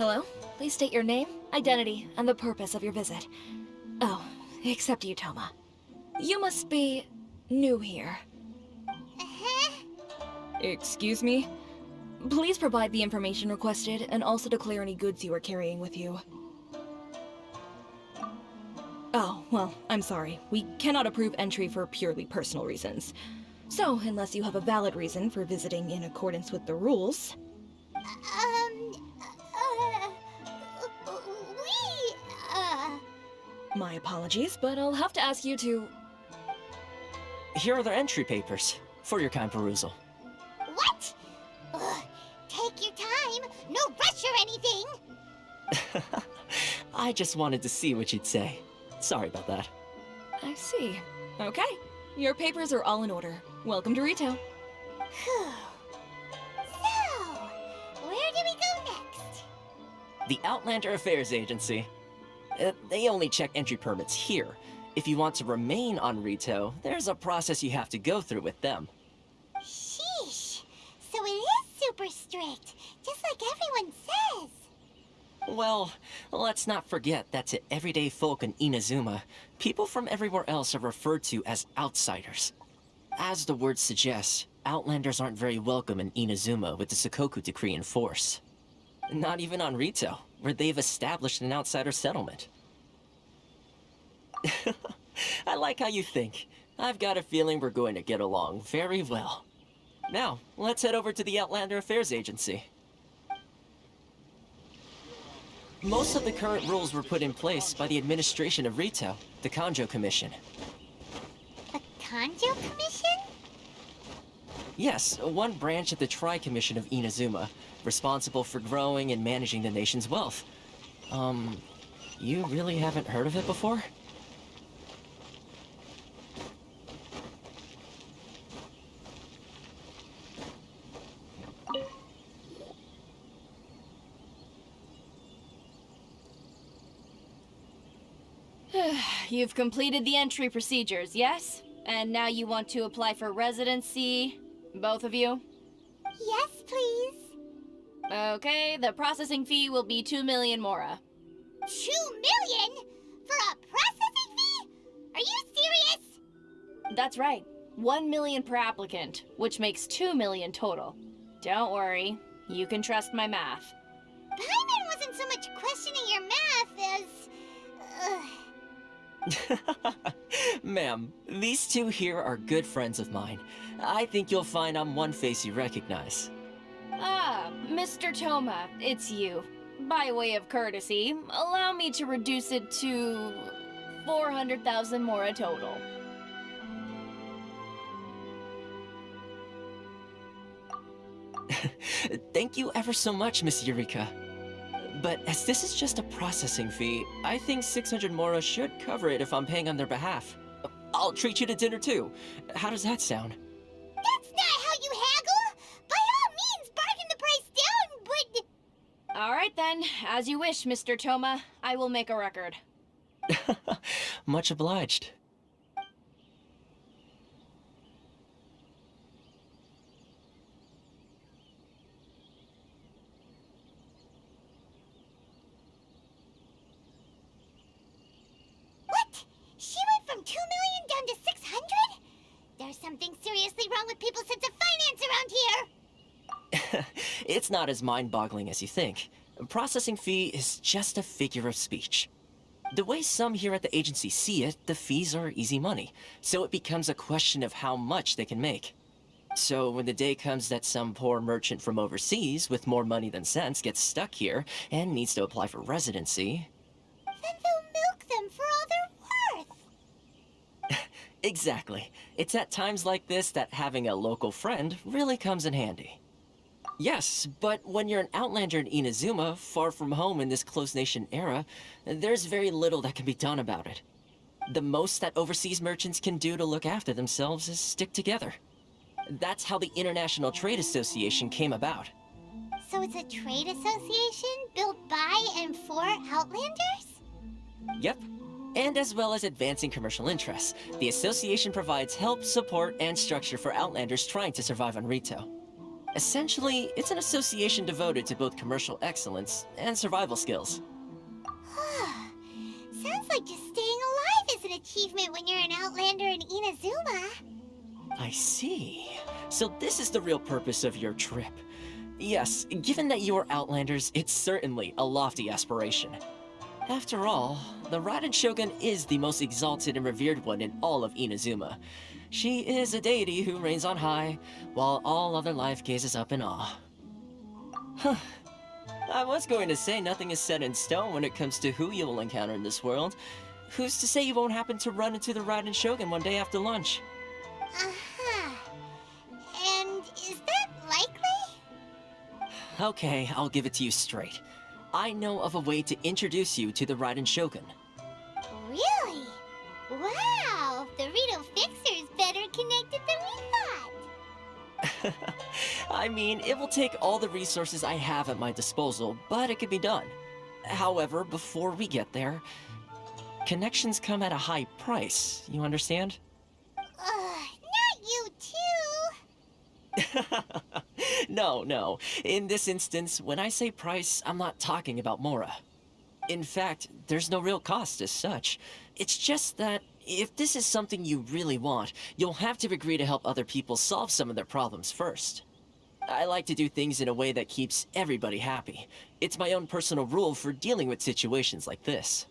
Hello? Please state your name, identity, and the purpose of your visit. Oh, except you, Toma. You must be new here. Excuse me? Please provide the information requested and also declare any goods you are carrying with you. Oh, well, I'm sorry. We cannot approve entry for purely personal reasons. So, unless you have a valid reason for visiting in accordance with the rules... My apologies, but I'll have to ask you to... Here are the entry papers, for your kind perusal. What? Ugh, take your time. No rush or anything. I just wanted to see what you'd say. Sorry about that. I see. Okay. Your papers are all in order. Welcome to retail. Phew. So, where do we go next? The Outlander Affairs Agency. They only check entry permits here. If you want to remain on Rito, there's a process you have to go through with them. Sheesh. So it is super strict, just like everyone says. Well, let's not forget that to everyday folk in Inazuma, people from everywhere else are referred to as outsiders. As the word suggests, Outlanders aren't very welcome in Inazuma with the Sakoku Decree in force. Not even on Rito, where they've established an outsider settlement. I like how you think. I've got a feeling we're going to get along very well. Now, let's head over to the Outlander Affairs Agency. Most of the current rules were put in place by the administration of Rito, the Kanjo Commission. The Kanjo Commission? Yes, one branch of the Tri-Commission of Inazuma, responsible for growing and managing the nation's wealth. You really haven't heard of it before? You've completed the entry procedures, yes? And now you want to apply for residency, both of you? Yes, please. Okay, the processing fee will be 2 million mora. 2 million? For a processing fee? Are you serious? That's right. 1 million per applicant, which makes 2 million total. Don't worry, you can trust my math. Paimon wasn't so much questioning your math as... Ma'am, these two here are good friends of mine. I think you'll find I'm one face you recognize. Ah, Mr. Toma, it's you. By way of courtesy, allow me to reduce it to 400,000 mora total. Thank you ever so much, Miss Eureka. But as this is just a processing fee, I think 600 mora should cover it if I'm paying on their behalf. I'll treat you to dinner too. How does that sound? That's not how you haggle! By all means, bargain the price down, but... Alright then, as you wish, Mr. Toma. I will make a record. Much obliged. What? She went from 2 million down to 600? There's something seriously wrong with people's sense of finance around here! It's not as mind-boggling as you think. A processing fee is just a figure of speech. The way some here at the agency see it, the fees are easy money, so it becomes a question of how much they can make. So when the day comes that some poor merchant from overseas with more money than sense gets stuck here and needs to apply for residency... Then they'll milk them for all they're worth! Exactly. It's at times like this that having a local friend really comes in handy. Yes, but when you're an outlander in Inazuma, far from home in this closed nation era, there's very little that can be done about it. The most that overseas merchants can do to look after themselves is stick together. That's how the International Trade Association came about. So it's a trade association built by and for Outlanders? Yep. And as well as advancing commercial interests, the association provides help, support, and structure for Outlanders trying to survive on Rito. Essentially, it's an association devoted to both commercial excellence and survival skills. Sounds like just staying alive is an achievement when you're an Outlander in Inazuma. I see. So this is the real purpose of your trip. Yes, given that you are Outlanders, it's certainly a lofty aspiration. After all, the Raiden Shogun is the most exalted and revered one in all of Inazuma. She is a deity who reigns on high, while all other life gazes up in awe. Huh. I was going to say nothing is set in stone when it comes to who you will encounter in this world. Who's to say you won't happen to run into the Raiden Shogun one day after lunch? Uh-huh. And is that likely? Okay, I'll give it to you straight. I know of a way to introduce you to the Raiden Shogun. Really? Wow! The Rito Fixer's better connected than we thought! I mean, it will take all the resources I have at my disposal, but it can be done. However, before we get there, connections come at a high price, you understand? Not you too! No. In this instance, when I say price, I'm not talking about Mora. In fact, there's no real cost as such. It's just that if this is something you really want, you'll have to agree to help other people solve some of their problems first. I like to do things in a way that keeps everybody happy. It's my own personal rule for dealing with situations like this.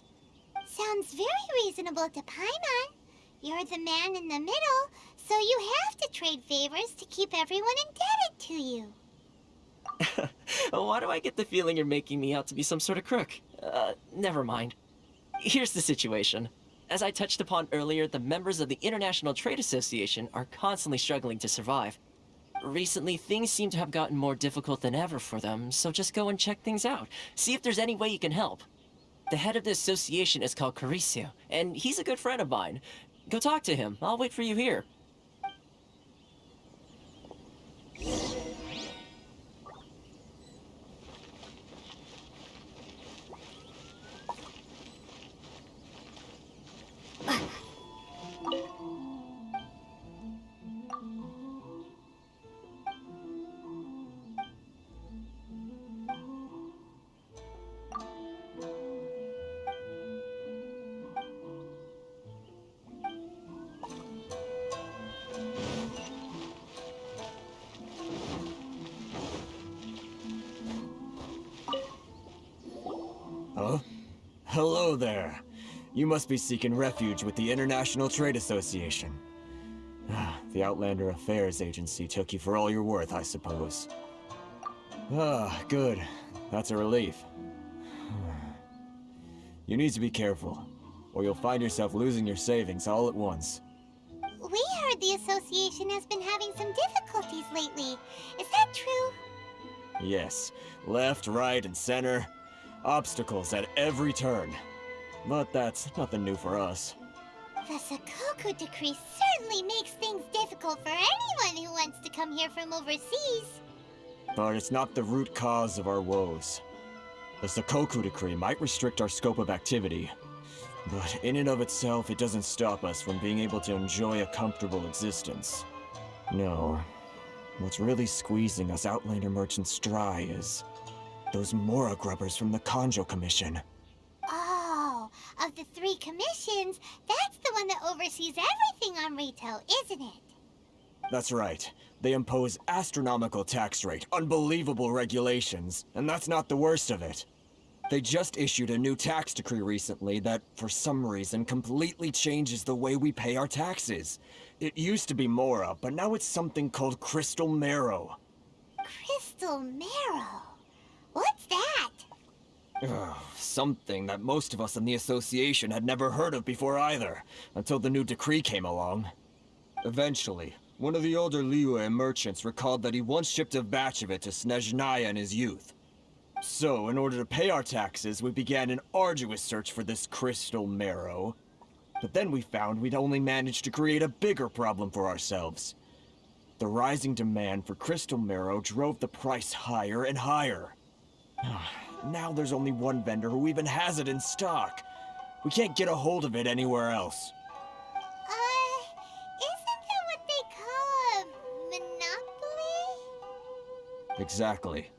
Sounds very reasonable to Paimon. You're the man in the middle, so you have to trade favors to keep everyone indebted to you. Why do I get the feeling you're making me out to be some sort of crook? Never mind. Here's the situation. As I touched upon earlier, the members of the International Trade Association are constantly struggling to survive. Recently, things seem to have gotten more difficult than ever for them, so just go and check things out. See if there's any way you can help. The head of the association is called Carisio, and he's a good friend of mine. Go talk to him. I'll wait for you here. Huh? Hello there. You must be seeking refuge with the International Trade Association. The Outlander Affairs Agency took you for all you're worth, I suppose. Good. That's a relief. You need to be careful, or you'll find yourself losing your savings all at once. We heard the association has been having some difficulties lately. Is that true? Yes. Left, right, and center. Obstacles at every turn. But that's nothing new for us. The Sakoku Decree certainly makes things difficult for anyone who wants to come here from overseas. But it's not the root cause of our woes. The Sakoku Decree might restrict our scope of activity, but in and of itself, it doesn't stop us from being able to enjoy a comfortable existence. No. What's really squeezing us Outlander merchants dry is those Mora grubbers from the Kanjo Commission. Oh, of the 3 commissions, that's the one that oversees everything on retail, isn't it? That's right. They impose astronomical tax rate, unbelievable regulations, and that's not the worst of it. They just issued a new tax decree recently that, for some reason, completely changes the way we pay our taxes. It used to be Mora, but now it's something called Crystal Marrow. Crystal Marrow? What's that? Something that most of us in the association had never heard of before either, until the new decree came along. Eventually, one of the older Liyue merchants recalled that he once shipped a batch of it to Snezhnaya in his youth. So, in order to pay our taxes, we began an arduous search for this Crystal Marrow. But then we found we'd only managed to create a bigger problem for ourselves. The rising demand for Crystal Marrow drove the price higher and higher. Now there's only one vendor who even has it in stock. We can't get a hold of it anywhere else. Isn't that what they call a monopoly? Exactly.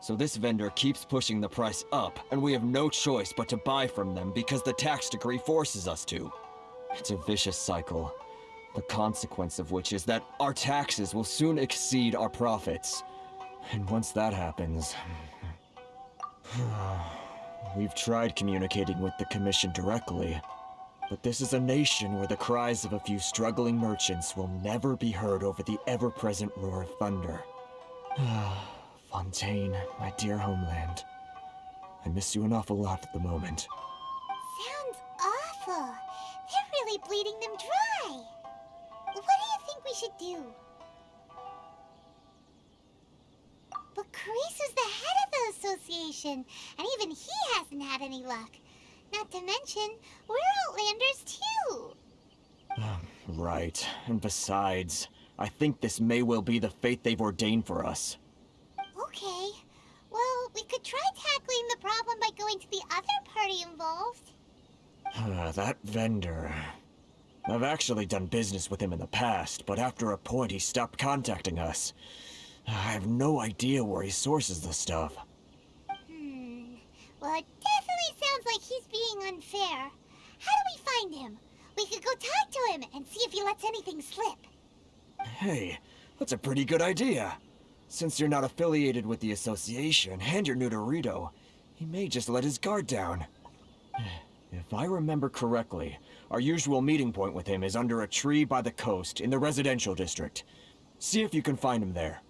So this vendor keeps pushing the price up, and we have no choice but to buy from them because the tax decree forces us to. It's a vicious cycle, the consequence of which is that our taxes will soon exceed our profits. And once that happens... We've tried communicating with the Commission directly, but this is a nation where the cries of a few struggling merchants will never be heard over the ever-present roar of thunder. Fontaine, my dear homeland. I miss you an awful lot at the moment. Sounds awful. They're really bleeding them dry. What do you think we should do? But Carice's the head of the association, and even he hasn't had any luck. Not to mention, we're Outlanders too. Right, and besides, I think this may well be the fate they've ordained for us. Okay. Well, we could try tackling the problem by going to the other party involved. That vendor... I've actually done business with him in the past, but after a point he stopped contacting us. I have no idea where he sources the stuff. Well, it definitely sounds like he's being unfair. How do we find him? We could go talk to him and see if he lets anything slip. Hey, that's a pretty good idea. Since you're not affiliated with the association and you're new to Rito, he may just let his guard down. If I remember correctly, our usual meeting point with him is under a tree by the coast in the residential district. See if you can find him there.